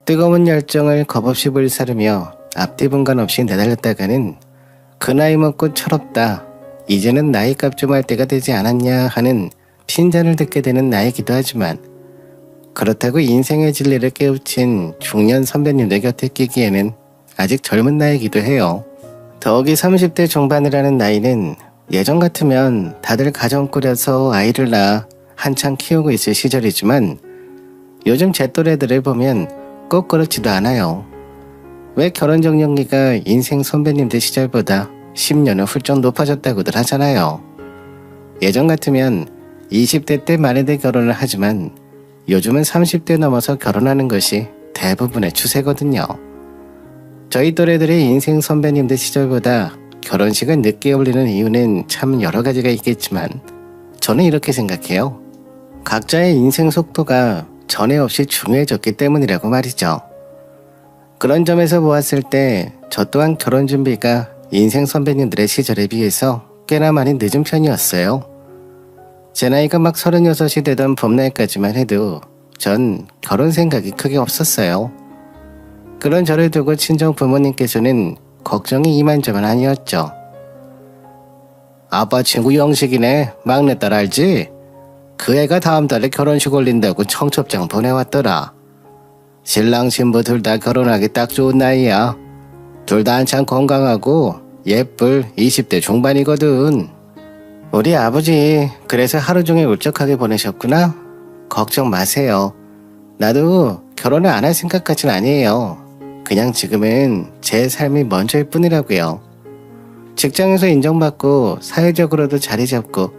뜨거운 열정을 겁없이 불사르며 앞뒤 분간 없이 내달렸다가는 그 나이 먹고 철없다, 이제는 나이값 좀 할 때가 되지 않았냐 하는 핀잔을 듣게 되는 나이기도 하지만, 그렇다고 인생의 진리를 깨우친 중년 선배님들 곁에 끼기에는 아직 젊은 나이기도 해요. 더욱이 30대 중반이라는 나이는 예전 같으면 다들 가정 꾸려서 아이를 낳아 한창 키우고 있을 시절이지만, 요즘 제 또래들을 보면 꼭 그렇지도 않아요. 왜 결혼 적령기가 인생 선배님들 시절보다 10년은 훌쩍 높아졌다고들 하잖아요. 예전 같으면 20대 때 많이들 결혼을 하지만 요즘은 30대 넘어서 결혼하는 것이 대부분의 추세거든요. 저희 또래들의 인생 선배님들 시절보다 결혼식을 늦게 올리는 이유는 참 여러 가지가 있겠지만, 저는 이렇게 생각해요. 각자의 인생 속도가 전에 없이 중요해졌기 때문이라고 말이죠. 그런 점에서 보았을 때 저 또한 결혼 준비가 인생 선배님들의 시절에 비해서 꽤나 많이 늦은 편이었어요. 제 나이가 막 36이 되던 봄날까지만 해도 전 결혼 생각이 크게 없었어요. 그런 저를 두고 친정 부모님께서는 걱정이 이만저만 아니었죠. 아빠 친구 영식이네, 막내딸 알지? 그 애가 다음 달에 결혼식 올린다고 청첩장 보내왔더라. 신랑 신부 둘 다 결혼하기 딱 좋은 나이야. 둘 다 한창 건강하고 예쁠 20대 중반이거든. 우리 아버지 그래서 하루 종일 울적하게 보내셨구나? 걱정 마세요. 나도 결혼을 안 할 생각까진 아니에요. 그냥 지금은 제 삶이 먼저일 뿐이라고요. 직장에서 인정받고 사회적으로도 자리 잡고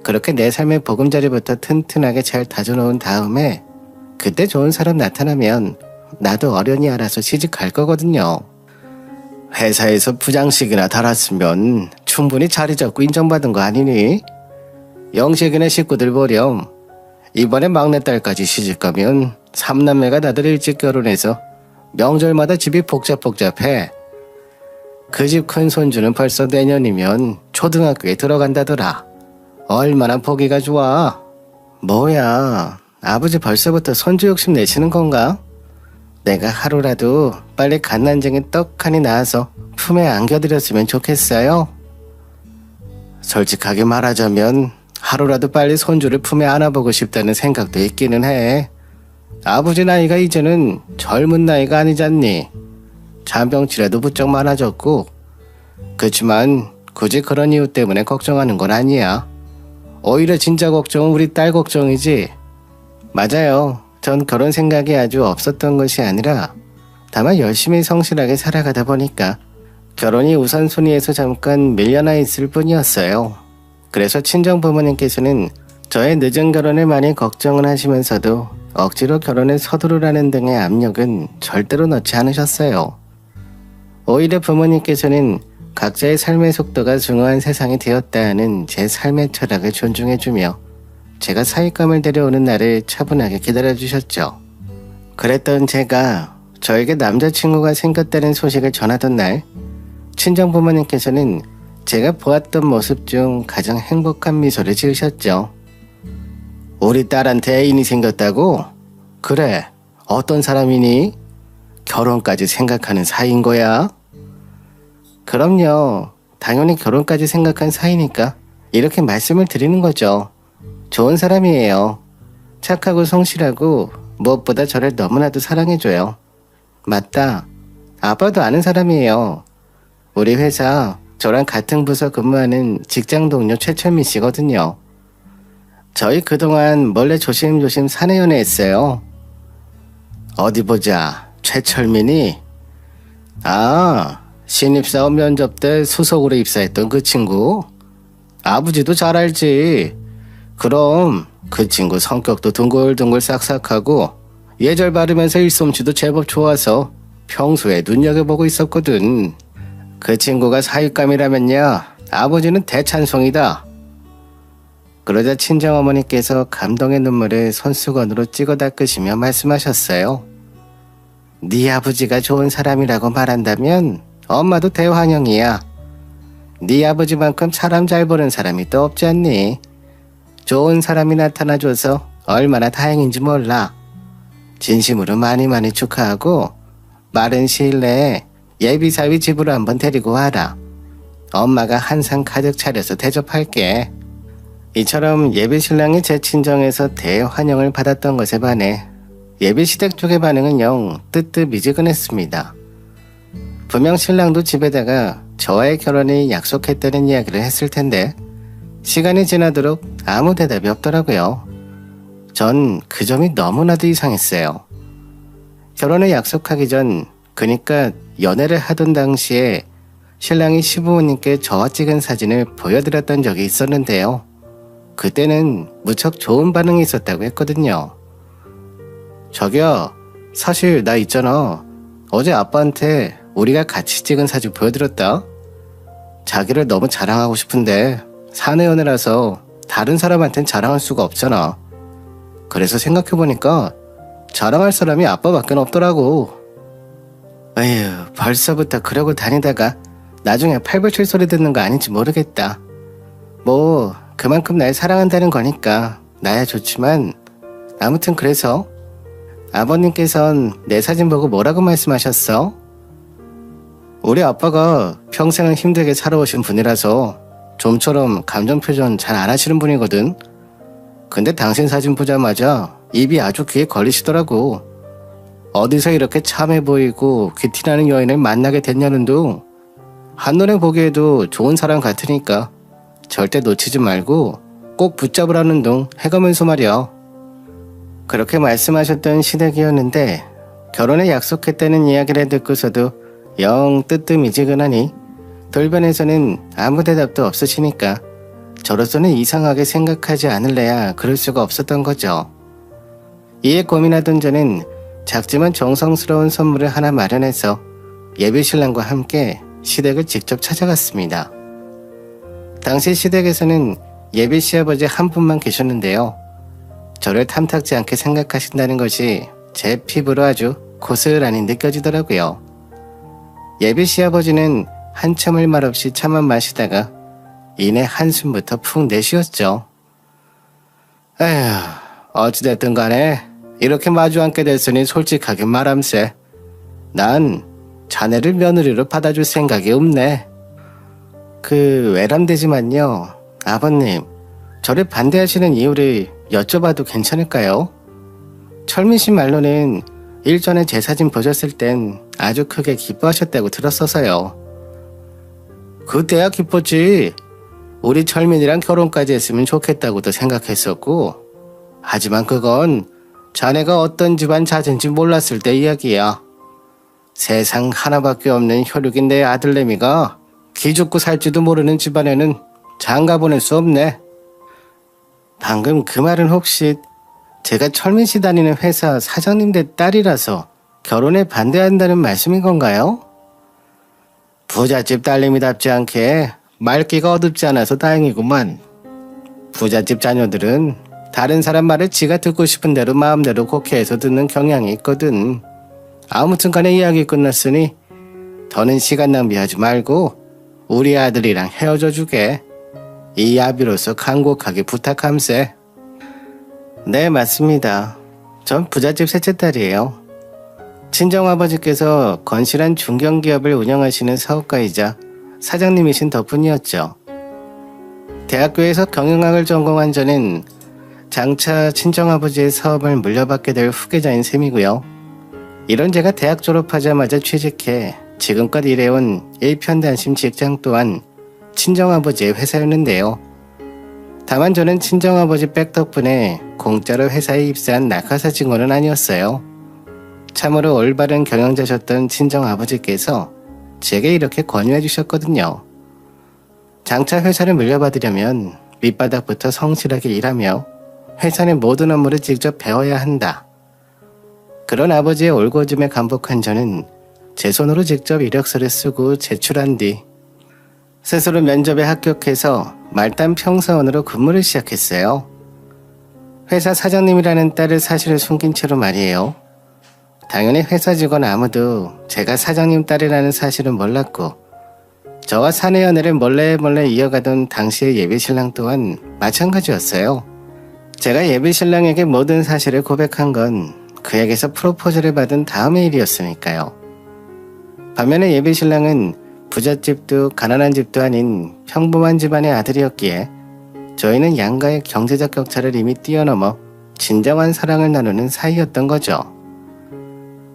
그렇게 내 삶의 보금자리부터 튼튼하게 잘 다져놓은 다음에 그때 좋은 사람 나타나면 나도 어련히 알아서 시집 갈 거거든요. 회사에서 부장씩이나 달았으면 충분히 자리 잡고 인정받은 거 아니니? 영식이네 식구들 보렴. 이번에 막내딸까지 시집가면 3남매가 다들 일찍 결혼해서 명절마다 집이 복잡복잡해. 그 집 큰 손주는 벌써 내년이면 초등학교에 들어간다더라. 얼마나 보기가 좋아. 뭐야, 아버지 벌써부터 손주 욕심 내시는 건가? 내가 하루라도 빨리 갓난쟁이 떡하니 낳아서 품에 안겨드렸으면 좋겠어요. 솔직하게 말하자면 하루라도 빨리 손주를 품에 안아보고 싶다는 생각도 있기는 해. 아버지 나이가 이제는 젊은 나이가 아니잖니. 잔병치레도 부쩍 많아졌고. 그치만 굳이 그런 이유 때문에 걱정하는 건 아니야. 오히려 진짜 걱정은 우리 딸 걱정이지. 맞아요. 전 결혼 생각이 아주 없었던 것이 아니라 다만 열심히 성실하게 살아가다 보니까 결혼이 우선순위에서 잠깐 밀려나 있을 뿐이었어요. 그래서 친정 부모님께서는 저의 늦은 결혼을 많이 걱정을 하시면서도 억지로 결혼에 서두르라는 등의 압력은 절대로 넣지 않으셨어요. 오히려 부모님께서는 각자의 삶의 속도가 중요한 세상이 되었다는 제 삶의 철학을 존중해주며 제가 사윗감을 데려오는 날을 차분하게 기다려주셨죠. 그랬던 제가 저에게 남자친구가 생겼다는 소식을 전하던 날, 친정 부모님께서는 제가 보았던 모습 중 가장 행복한 미소를 지으셨죠. 우리 딸한테 애인이 생겼다고? 그래, 어떤 사람이니? 결혼까지 생각하는 사이인 거야? 그럼요. 당연히 결혼까지 생각한 사이니까 이렇게 말씀을 드리는 거죠. 좋은 사람이에요. 착하고 성실하고 무엇보다 저를 너무나도 사랑해줘요. 맞다. 아빠도 아는 사람이에요. 우리 회사 저랑 같은 부서 근무하는 직장 동료 최철민 씨거든요. 저희 그동안 몰래 조심조심 사내 연애했어요. 어디 보자. 최철민이? 아, 신입사원 면접 때 수석으로 입사했던 그 친구? 아버지도 잘 알지. 그럼 그 친구 성격도 둥글둥글 싹싹하고 예절 바르면서 일솜씨도 제법 좋아서 평소에 눈여겨보고 있었거든. 그 친구가 사윗감이라면야 아버지는 대찬송이다. 그러자 친정어머니께서 감동의 눈물을 손수건으로 찍어 닦으시며 말씀하셨어요. 네 아버지가 좋은 사람이라고 말한다면 엄마도 대환영이야. 네 아버지만큼 사람 잘 보는 사람이 또 없지 않니? 좋은 사람이 나타나줘서 얼마나 다행인지 몰라. 진심으로 많이 많이 축하하고 빠른 시일 내에 예비사위 집으로 한번 데리고 와라. 엄마가 한상 가득 차려서 대접할게. 이처럼 예비신랑이 제 친정에서 대환영을 받았던 것에 반해 예비시댁 쪽의 반응은 영 뜨뜻미지근했습니다. 분명 신랑도 집에다가 저와의 결혼이 약속했다는 이야기를 했을 텐데 시간이 지나도록 아무 대답이 없더라고요. 전 그 점이 너무나도 이상했어요. 결혼을 약속하기 전, 그니까 연애를 하던 당시에 신랑이 시부모님께 저와 찍은 사진을 보여드렸던 적이 있었는데요. 그때는 무척 좋은 반응이 있었다고 했거든요. 자기야, 사실 나 있잖아. 어제 아빠한테 우리가 같이 찍은 사진 보여드렸다. 자기를 너무 자랑하고 싶은데 사내 연애라서 다른 사람한텐 자랑할 수가 없잖아. 그래서 생각해보니까 자랑할 사람이 아빠밖에 없더라고. 에휴, 벌써부터 그러고 다니다가 나중에 팔불출 소리 듣는 거 아닌지 모르겠다. 뭐 그만큼 날 사랑한다는 거니까 나야 좋지만 아무튼 그래서 아버님께선 내 사진 보고 뭐라고 말씀하셨어? 우리 아빠가 평생을 힘들게 살아오신 분이라서 좀처럼 감정 표현 잘 안 하시는 분이거든. 근데 당신 사진 보자마자 입이 아주 귀에 걸리시더라고. 어디서 이렇게 참해 보이고 귀티나는 여인을 만나게 됐냐는 둥. 한눈에 보기에도 좋은 사람 같으니까 절대 놓치지 말고 꼭 붙잡으라는 둥 해가면서 말이야. 그렇게 말씀하셨던 시댁이었는데 결혼에 약속했다는 이야기를 듣고서도 영 뜨뜻미지근하니 돌변에서는 아무 대답도 없으시니까 저로서는 이상하게 생각하지 않을래야 그럴 수가 없었던 거죠. 이에 고민하던 저는 작지만 정성스러운 선물을 하나 마련해서 예비신랑과 함께 시댁을 직접 찾아갔습니다. 당시 시댁에서는 예비 시아버지 한 분만 계셨는데요. 저를 탐탁지 않게 생각하신다는 것이 제 피부로 아주 고스란히 느껴지더라고요. 예비 시아버지는 한참을 말없이 차만 마시다가 이내 한숨부터 푹 내쉬었죠. 에휴, 어찌됐든 간에 이렇게 마주 앉게 됐으니 솔직하게 말함세. 난 자네를 며느리로 받아줄 생각이 없네. 외람되지만요. 아버님, 저를 반대하시는 이유를 여쭤봐도 괜찮을까요? 철민 씨 말로는 일전에 제 사진 보셨을 땐 아주 크게 기뻐하셨다고 들었어서요. 그때야 기뻤지. 우리 철민이랑 결혼까지 했으면 좋겠다고도 생각했었고, 하지만 그건 자네가 어떤 집안 자제인지 몰랐을 때 이야기야. 세상 하나밖에 없는 혈육인 내 아들내미가 기죽고 살지도 모르는 집안에는 장가 보낼 수 없네. 방금 그 말은 혹시 제가 철민 씨 다니는 회사 사장님 댁 딸이라서 결혼에 반대한다는 말씀인 건가요? 부잣집 딸내미답지 않게 말귀가 어둡지 않아서 다행이구만. 부잣집 자녀들은 다른 사람 말을 지가 듣고 싶은 대로 마음대로 곡해해서 듣는 경향이 있거든. 아무튼 간에 이야기 끝났으니 더는 시간 낭비하지 말고 우리 아들이랑 헤어져 주게. 이 아비로서 간곡하게 부탁함세. 네, 맞습니다. 전 부잣집 셋째 딸이에요. 친정아버지께서 건실한 중견기업을 운영하시는 사업가이자 사장님이신 덕분이었죠. 대학교에서 경영학을 전공한 저는 장차 친정아버지의 사업을 물려받게 될 후계자인 셈이고요. 이런 제가 대학 졸업하자마자 취직해 지금껏 일해온 일편단심 직장 또한 친정아버지의 회사였는데요. 다만 저는 친정아버지 백 덕분에 공짜로 회사에 입사한 낙하사 직원은 아니었어요. 참으로 올바른 경영자셨던 친정아버지께서 제게 이렇게 권유해 주셨거든요. 장차 회사를 물려받으려면 밑바닥부터 성실하게 일하며 회사 내 모든 업무를 직접 배워야 한다. 그런 아버지의 올고즘에 감복한 저는 제 손으로 직접 이력서를 쓰고 제출한 뒤 스스로 면접에 합격해서 말단 평사원으로 근무를 시작했어요. 회사 사장님이라는 딸을 사실을 숨긴 채로 말이에요. 당연히 회사 직원 아무도 제가 사장님 딸이라는 사실은 몰랐고 저와 사내 연애를 몰래 이어가던 당시의 예비신랑 또한 마찬가지였어요. 제가 예비신랑에게 모든 사실을 고백한 건 그에게서 프로포즈를 받은 다음의 일이었으니까요. 반면에 예비신랑은 부잣집도 가난한 집도 아닌 평범한 집안의 아들이었기에 저희는 양가의 경제적 격차를 이미 뛰어넘어 진정한 사랑을 나누는 사이였던 거죠.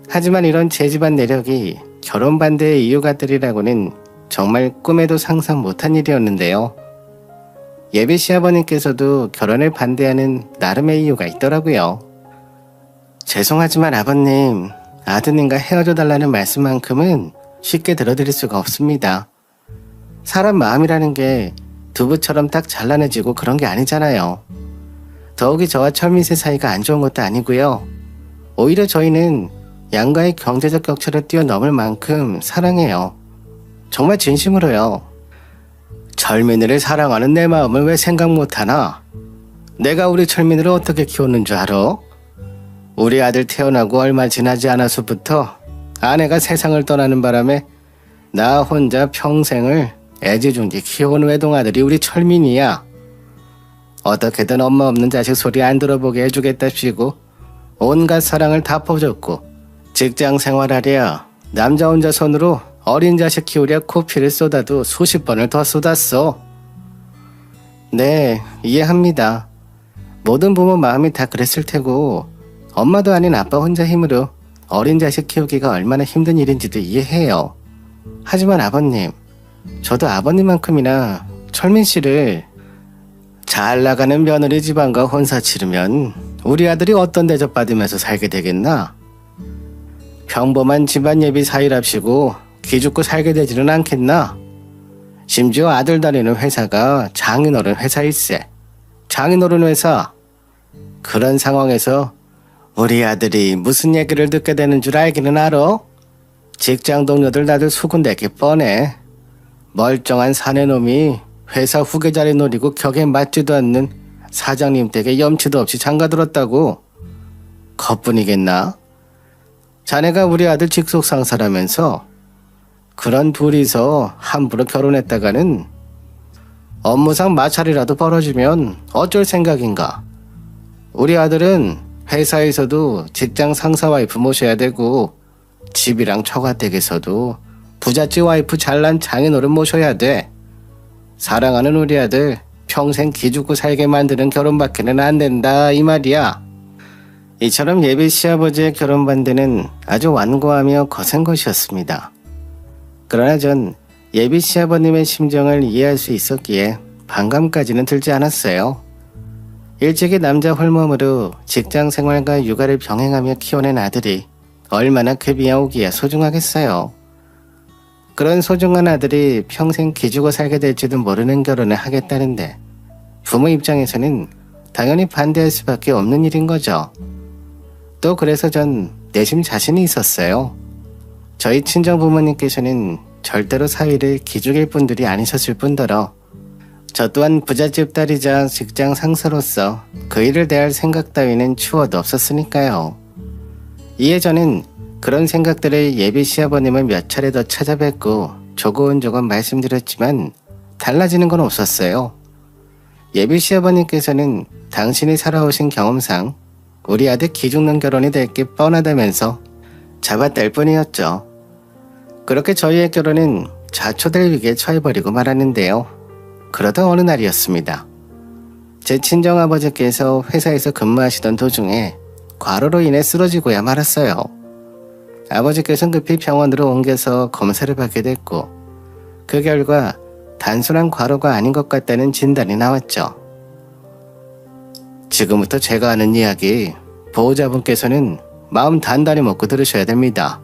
하지만 이런 제 집안 내력이 결혼 반대의 이유가 되리라고는 정말 꿈에도 상상 못한 일이었는데요. 예비 시아버님께서도 결혼을 반대하는 나름의 이유가 있더라고요. 죄송하지만 아버님, 아드님과 헤어져 달라는 말씀만큼은 쉽게 들어드릴 수가 없습니다. 사람 마음이라는 게 두부처럼 딱 잘라내지고 그런 게 아니잖아요. 더욱이 저와 철민씨 사이가 안 좋은 것도 아니고요. 오히려 저희는 양가의 경제적 격차를 뛰어넘을 만큼 사랑해요. 정말 진심으로요. 철민이를 사랑하는 내 마음을 왜 생각 못하나? 내가 우리 철민이를 어떻게 키웠는 줄 알아? 우리 아들 태어나고 얼마 지나지 않아서부터 아내가 세상을 떠나는 바람에 나 혼자 평생을 애지중지 키워온 외동아들이 우리 철민이야. 어떻게든 엄마 없는 자식 소리 안 들어보게 해주겠답시고 온갖 사랑을 다 퍼줬고 직장 생활하랴 남자 혼자 손으로 어린 자식 키우랴 코피를 쏟아도 수십 번을 더 쏟았어. 네, 이해합니다. 모든 부모 마음이 다 그랬을 테고 엄마도 아닌 아빠 혼자 힘으로 어린 자식 키우기가 얼마나 힘든 일인지도 이해해요. 하지만 아버님, 저도 아버님만큼이나 철민 씨를 잘 나가는 며느리 집안과 혼사 치르면 우리 아들이 어떤 대접받으면서 살게 되겠나? 평범한 집안 예비 사이랍시고 기죽고 살게 되지는 않겠나? 심지어 아들 다니는 회사가 장인어른 회사일세. 장인어른 회사. 그런 상황에서 우리 아들이 무슨 얘기를 듣게 되는 줄 알기는 알아? 직장 동료들 다들 수군대기 뻔해. 멀쩡한 사내놈이 회사 후계 자리 노리고 격에 맞지도 않는 사장님 댁에 염치도 없이 장가들었다고. 겉뿐이겠나? 자네가 우리 아들 직속 상사라면서 그런 둘이서 함부로 결혼했다가는 업무상 마찰이라도 벌어지면 어쩔 생각인가? 우리 아들은 회사에서도 직장 상사 와이프 모셔야 되고 집이랑 처가댁에서도 부잣집 와이프 잘난 장인어른 모셔야 돼. 사랑하는 우리 아들 평생 기죽고 살게 만드는 결혼밖에는 안 된다 이 말이야. 이처럼 예비 시아버지의 결혼 반대는 아주 완고하며 거센 것이었습니다. 그러나 전 예비 시아버님의 심정을 이해할 수 있었기에 반감까지는 들지 않았어요. 일찍이 남자 홀몸으로 직장 생활과 육아를 병행하며 키워낸 아들이 얼마나 급이야 오기야 소중하겠어요. 그런 소중한 아들이 평생 기죽어 살게 될지도 모르는 결혼을 하겠다는데 부모 입장에서는 당연히 반대할 수밖에 없는 일인 거죠. 또 그래서 전 내심 자신이 있었어요. 저희 친정 부모님께서는 절대로 사위를 기죽일 분들이 아니셨을 뿐더러 저 또한 부잣집 딸이자 직장 상사로서 그 일을 대할 생각 따위는 추워도 없었으니까요. 이에 저는 그런 생각들을 예비 시아버님을 몇 차례 더 찾아뵙고 조곤조곤 말씀드렸지만 달라지는 건 없었어요. 예비 시아버님께서는 당신이 살아오신 경험상 우리 아들 기죽는 결혼이 될 게 뻔하다면서 잡아뗄 뿐이었죠. 그렇게 저희의 결혼은 자초될 위기에 처해버리고 말았는데요. 그러던 어느 날이었습니다. 제 친정아버지께서 회사에서 근무하시던 도중에 과로로 인해 쓰러지고야 말았어요. 아버지께서는 급히 병원으로 옮겨서 검사를 받게 됐고 그 결과 단순한 과로가 아닌 것 같다는 진단이 나왔죠. 지금부터 제가 하는 이야기 보호자분께서는 마음 단단히 먹고 들으셔야 됩니다.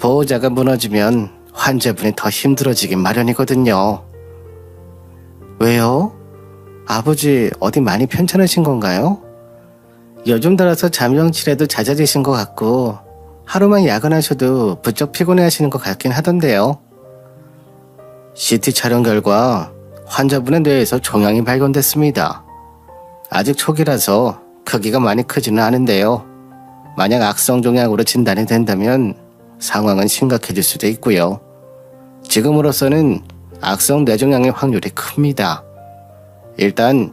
보호자가 무너지면 환자분이 더 힘들어지긴 마련이거든요. 왜요? 아버지 어디 많이 편찮으신 건가요? 요즘 들어서 잠정치레도 잦아지신 것 같고 하루만 야근하셔도 부쩍 피곤해하시는 것 같긴 하던데요. CT 촬영 결과 환자분의 뇌에서 종양이 발견됐습니다. 아직 초기라서 크기가 많이 크지는 않은데요. 만약 악성 종양으로 진단이 된다면 상황은 심각해질 수도 있고요. 지금으로서는 악성 뇌종양의 확률이 큽니다. 일단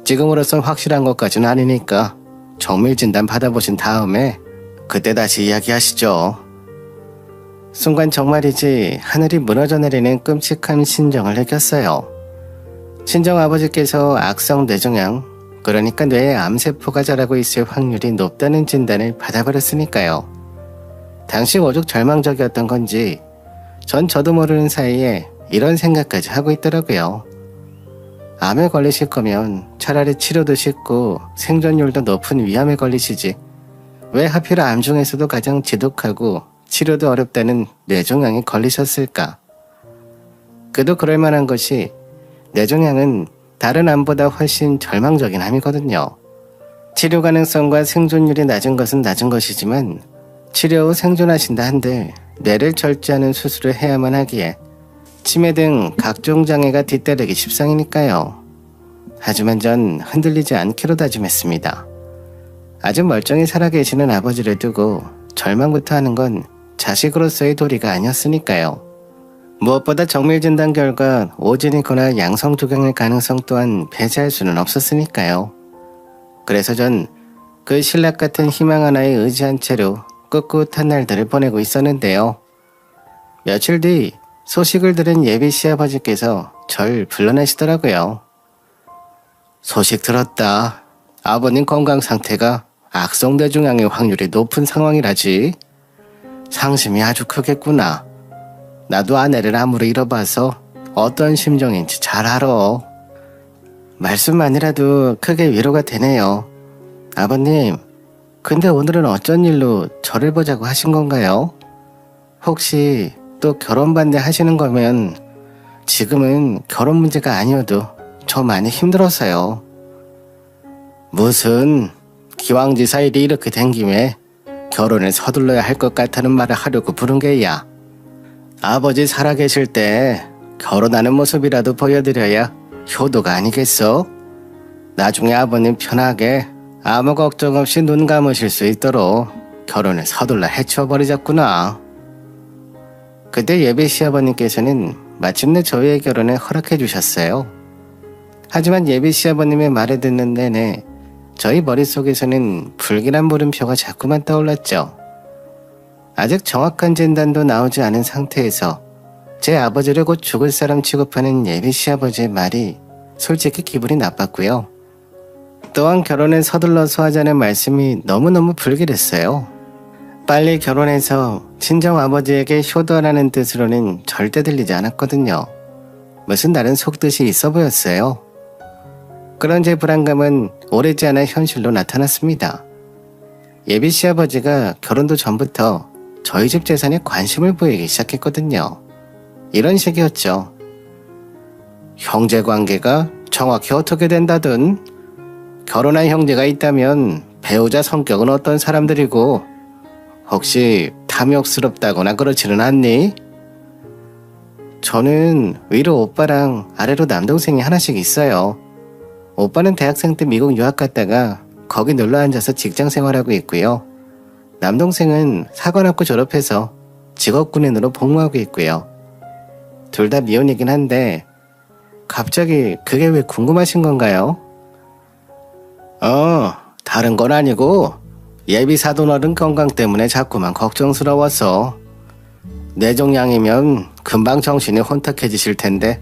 지금으로선 확실한 것까지는 아니니까 정밀 진단 받아보신 다음에 그때 다시 이야기하시죠. 순간 정말이지 하늘이 무너져 내리는 끔찍한 신정을 느꼈어요. 친정 아버지께서 악성 뇌종양, 그러니까 뇌에 암세포가 자라고 있을 확률이 높다는 진단을 받아버렸으니까요. 당시 오죽 절망적이었던 건지 저도 모르는 사이에 이런 생각까지 하고 있더라고요. 암에 걸리실 거면 차라리 치료도 쉽고 생존율도 높은 위암에 걸리시지. 왜 하필 암 중에서도 가장 지독하고 치료도 어렵다는 뇌종양에 걸리셨을까? 그도 그럴 만한 것이 뇌종양은 다른 암보다 훨씬 절망적인 암이거든요. 치료 가능성과 생존율이 낮은 것은 낮은 것이지만 치료 후 생존하신다 한들 뇌를 절제하는 수술을 해야만 하기에 치매 등 각종 장애가 뒤따르기 십상이니까요. 하지만 전 흔들리지 않기로 다짐했습니다. 아주 멀쩡히 살아계시는 아버지를 두고 절망부터 하는 건 자식으로서의 도리가 아니었으니까요. 무엇보다 정밀진단 결과 오진이거나 양성조경일 가능성 또한 배제할 수는 없었으니까요. 그래서 전 그 신락 같은 희망 하나에 의지한 채로 꿋꿋한 날들을 보내고 있었는데요. 며칠 뒤 소식을 들은 예비 시아버지께서 절 불러내시더라고요. 소식 들었다. 아버님 건강 상태가 악성 뇌종양의 확률이 높은 상황이라지. 상심이 아주 크겠구나. 나도 아내를 아무리 잃어봐서 어떤 심정인지 잘 알아. 말씀만이라도 크게 위로가 되네요. 아버님, 근데 오늘은 어쩐 일로 저를 보자고 하신 건가요? 혹시 또 결혼 반대 하시는 거면 지금은 결혼 문제가 아니어도 저 많이 힘들어서요. 무슨 기왕지사 일이 이렇게 된 김에 결혼을 서둘러야 할 것 같다는 말을 하려고 부른 게야. 아버지 살아계실 때 결혼하는 모습이라도 보여드려야 효도가 아니겠어? 나중에 아버님 편하게 아무 걱정 없이 눈 감으실 수 있도록 결혼을 서둘러 해치워버리자꾸나. 그때 예비 시아버님께서는 마침내 저희의 결혼을 허락해 주셨어요. 하지만 예비 시아버님의 말을 듣는 내내 저희 머릿속에서는 불길한 물음표가 자꾸만 떠올랐죠. 아직 정확한 진단도 나오지 않은 상태에서 제 아버지를 곧 죽을 사람 취급하는 예비 시아버지의 말이 솔직히 기분이 나빴고요. 또한 결혼을 서둘러서 하자는 말씀이 너무너무 불길했어요. 빨리 결혼해서 친정 아버지에게 효도하라는 뜻으로는 절대 들리지 않았거든요. 무슨 다른 속뜻이 있어 보였어요. 그런 제 불안감은 오래지 않아 현실로 나타났습니다. 예비 시아버지가 결혼도 전부터 저희 집 재산에 관심을 보이기 시작했거든요. 이런 식이었죠. 형제관계가 정확히 어떻게 된다든, 결혼한 형제가 있다면 배우자 성격은 어떤 사람들이고 혹시 탐욕스럽다거나 그렇지는 않니? 저는 위로 오빠랑 아래로 남동생이 하나씩 있어요. 오빠는 대학생 때 미국 유학 갔다가 거기 놀러 앉아서 직장 생활하고 있고요. 남동생은 사관학교 졸업해서 직업군인으로 복무하고 있고요. 둘 다 미혼이긴 한데 갑자기 그게 왜 궁금하신 건가요? 다른 건 아니고 예비 사돈어른 건강 때문에 자꾸만 걱정스러워서. 뇌종양이면 금방 정신이 혼탁해지실 텐데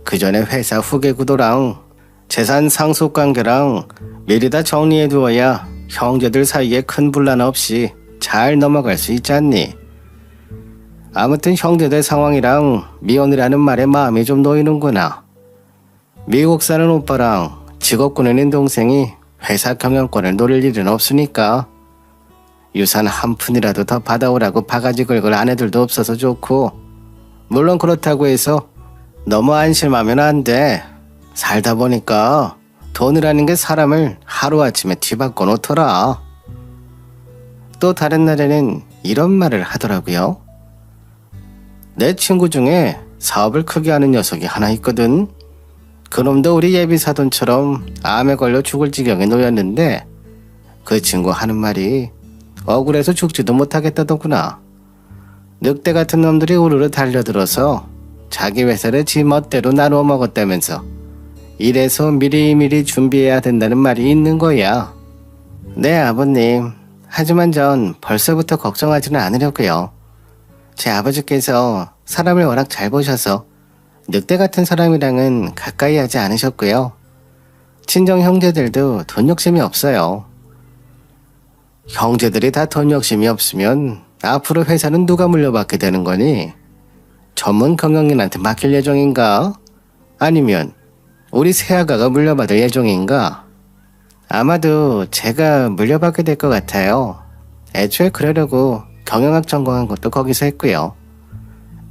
그 전에 회사 후계 구도랑 재산 상속 관계랑 미리 다 정리해두어야 형제들 사이에 큰 분란 없이 잘 넘어갈 수 있지 않니? 아무튼 형제들 상황이랑 미혼이라는 말에 마음이 좀 놓이는구나. 미국 사는 오빠랑 직업군인인 동생이 회사 경영권을 노릴 일은 없으니까 유산 한 푼이라도 더 받아오라고 바가지 긁을 아내들도 없어서 좋고, 물론 그렇다고 해서 너무 안심하면 안 돼. 살다 보니까 돈이라는 게 사람을 하루아침에 뒤바꿔 놓더라. 또 다른 날에는 이런 말을 하더라고요. 내 친구 중에 사업을 크게 하는 녀석이 하나 있거든. 그놈도 우리 예비사돈처럼 암에 걸려 죽을 지경에 놓였는데 그 친구 하는 말이 억울해서 죽지도 못하겠다더구나. 늑대 같은 놈들이 우르르 달려들어서 자기 회사를 지 멋대로 나누어 먹었다면서 이래서 미리미리 준비해야 된다는 말이 있는 거야. 네, 아버님. 하지만 전 벌써부터 걱정하지는 않으려고요. 제 아버지께서 사람을 워낙 잘 보셔서 늑대 같은 사람이랑은 가까이 하지 않으셨고요. 친정 형제들도 돈 욕심이 없어요. 형제들이 다 돈 욕심이 없으면 앞으로 회사는 누가 물려받게 되는 거니? 전문 경영인한테 맡길 예정인가? 아니면 우리 새아가가 물려받을 예정인가? 아마도 제가 물려받게 될 것 같아요. 애초에 그러려고 경영학 전공한 것도 거기서 했고요.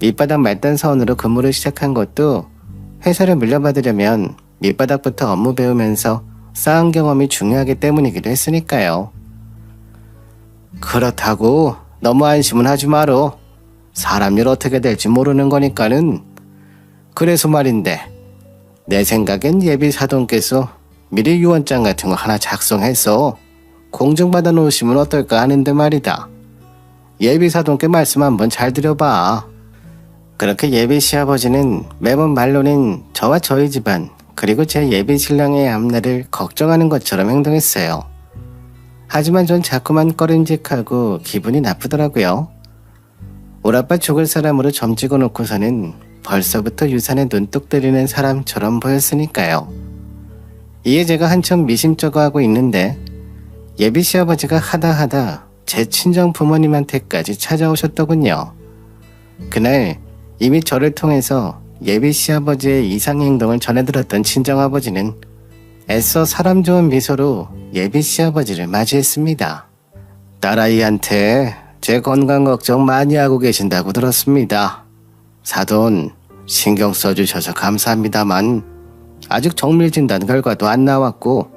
밑바닥 말단 사원으로 근무를 시작한 것도 회사를 물려받으려면 밑바닥부터 업무 배우면서 쌓은 경험이 중요하기 때문이기도 했으니까요. 그렇다고 너무 안심은 하지 마로. 사람 일 어떻게 될지 모르는 거니까는. 그래서 말인데 내 생각엔 예비 사돈께서 미리 유언장 같은 거 하나 작성해서 공증받아 놓으시면 어떨까 하는데 말이다. 예비 사돈께 말씀 한번 잘 드려봐. 그렇게 예비 시아버지는 매번 말로는 저와 저희 집안 그리고 제 예비 신랑의 앞날을 걱정하는 것처럼 행동했어요. 하지만 전 자꾸만 꺼림직하고 기분이 나쁘더라고요. 오라빠 죽을 사람으로 점 찍어 놓고서는 벌써부터 유산에 눈독 들이는 사람처럼 보였으니까요. 이에 제가 한참 미심쩍어 하고 있는데 예비 시아버지가 하다 제 친정 부모님한테까지 찾아오셨더군요. 그날 이미 저를 통해서 예비 시아버지의 이상 행동을 전해들었던 친정아버지는 애써 사람 좋은 미소로 예비 시아버지를 맞이했습니다. 딸아이한테 제 건강 걱정 많이 하고 계신다고 들었습니다. 사돈 신경 써주셔서 감사합니다만 아직 정밀진단 결과도 안 나왔고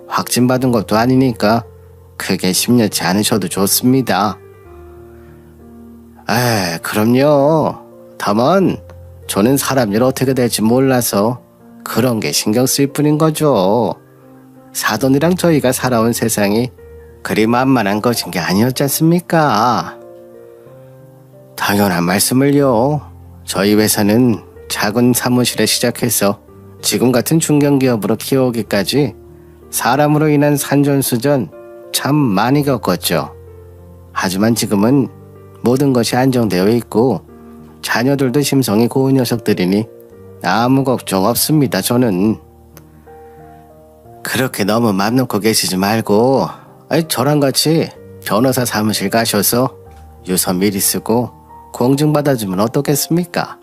확진받은 것도 아니니까 크게 심려치 않으셔도 좋습니다. 그럼요. 다만 저는 사람 일 어떻게 될지 몰라서 그런 게 신경 쓸 뿐인 거죠. 사돈이랑 저희가 살아온 세상이 그리 만만한 것인 게 아니었지 않습니까? 당연한 말씀을요. 저희 회사는 작은 사무실에 시작해서 지금 같은 중견기업으로 키워오기까지 사람으로 인한 산전수전 참 많이 겪었죠. 하지만 지금은 모든 것이 안정되어 있고 자녀들도 심성이 고운 녀석들이니 아무 걱정 없습니다. 저는. 그렇게 너무 맘 놓고 계시지 말고 저랑 같이 변호사 사무실 가셔서 유서 미리 쓰고 공증 받아주면 어떻겠습니까?